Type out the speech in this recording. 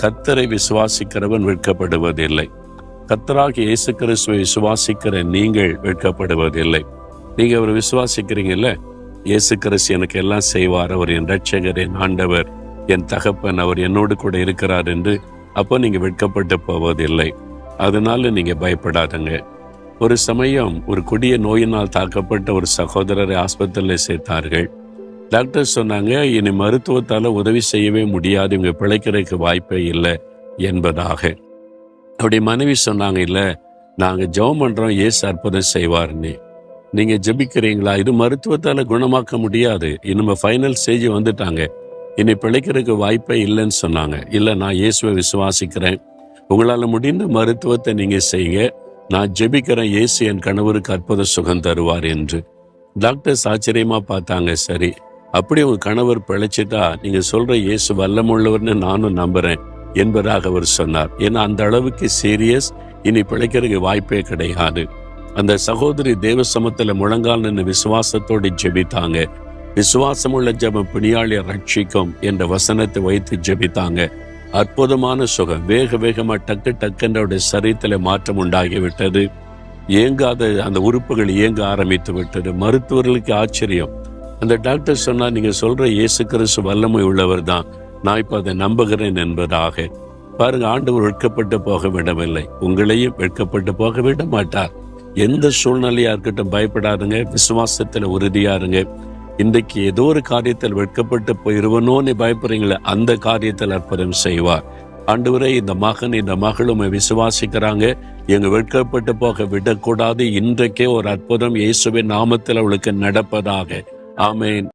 கர்த்தரை விசுவாசிக்கிறவன் வெட்கப்படுவதில்லை. கர்த்தராகிய இயேசு கிறிஸ்துவை விசுவாசிக்கிற நீங்கள் வெட்கப்படுவதில்லை. நீங்க அவர் விசுவாசிக்கிறீங்கல்ல, இயேசு கிறிஸ்து எனக்கு எல்லாம் செய்வார், அவர் என் ரட்சகர், என் ஆண்டவர், என் தகப்பன், அவர் என்னோடு கூட இருக்கிறார் என்று அப்போ நீங்க வெட்கப்பட்டு போவதில்லை. அதனால நீங்க பயப்படாதங்க. ஒரு சமயம் ஒரு கொடிய நோயினால் தாக்கப்பட்ட ஒரு சகோதரரை ஆஸ்பத்திரியில் சேர்த்தார்கள். டாக்டர் சொன்னாங்க, இனி மருத்துவத்தால உதவி செய்யவே முடியாது, இவங்க பிழைக்கிறதுக்கு வாய்ப்பே இல்லை என்பதாக. அப்படி மனைவி சொன்னாங்க, இல்லை நாங்கள் ஜெபம் பண்றோம், இயேசு அற்புதம் செய்வார்னு. நீங்க ஜெபிக்கிறீங்களா? இது மருத்துவத்தால குணமாக்க முடியாது, இன்னும் ஃபைனல் ஸ்டேஜ் வந்துட்டாங்க, இனி பிழைக்கிறதுக்கு வாய்ப்பே இல்லைன்னு சொன்னாங்க. இல்லை, நான் இயேசுவை விசுவாசிக்கிறேன், உங்களால் முடிந்த மருத்துவத்தை நீங்க செய்யுங்க, நான் ஜெபிக்கிறேன், இயேசு என் கணவருக்கு அற்புத சுகம் தருவார் என்று. டாக்டர்ஸ் ஆச்சரியமா பார்த்தாங்க. சரி, அப்படி உங்க கணவர் பிழைச்சிட்டா நீங்க சொல்ற இயேசு வல்லமுள்ளவர்னு நானும் நம்புறேன் என்பதாக அவர் சொன்னார். ஏன்னா அந்த அளவுக்கு சீரியஸ், இனி பிழைக்கிறதுக்கு வாய்ப்பே கிடையாது. அந்த சகோதரி தேவ சமூகத்துல முழங்கால் நின்று விசுவாசத்தோடு ஜெபித்தாங்க. விசுவாசமுள்ள ஜெபம் பிணியாளியை ரட்சிக்கும் என்ற வசனத்தை வைத்து ஜெபித்தாங்க. அற்புதமான சுகம், வேக வேகமா டக்கு டக்குன்ற சரீரத்துல மாற்றம் உண்டாகிவிட்டது. இயங்காத அந்த உறுப்புகள் இயங்க ஆரம்பித்து விட்டது. மருத்துவர்களுக்கு ஆச்சரியம். அந்த டாக்டர் சொன்னா, நீங்க சொல்ற இயேசு கிறிஸ்து வல்லமை உள்ளவர் தான், நான் இப்ப அதை நம்புகிறேன் என்பதாக. பாருங்க, ஆண்டவர் வெட்கப்பட்டு போக விடவில்லை, உங்களையும் வெட்கப்பட்டு போக விட மாட்டார். எந்த சூழ்நிலையா இருக்கட்டும் பயப்படாதுங்க, விசுவாசத்துல உறுதியா இருங்க. இன்றைக்கு ஏதோ ஒரு காரியத்தில் வெட்கப்பட்டு போயிருவனோன்னு பயப்படுறீங்களே, அந்த காரியத்தில் அற்புதம் செய்வார். ஆண்டவரே, இந்த மகன் இந்த மகளும் விசுவாசிக்கிறாங்க, எங்க வெட்கப்பட்டு போக விடக்கூடாது, இன்றைக்கே ஒரு அற்புதம் இயேசுவின் நாமத்தில் அவளுக்கு நடப்பதாக. ஆமென்.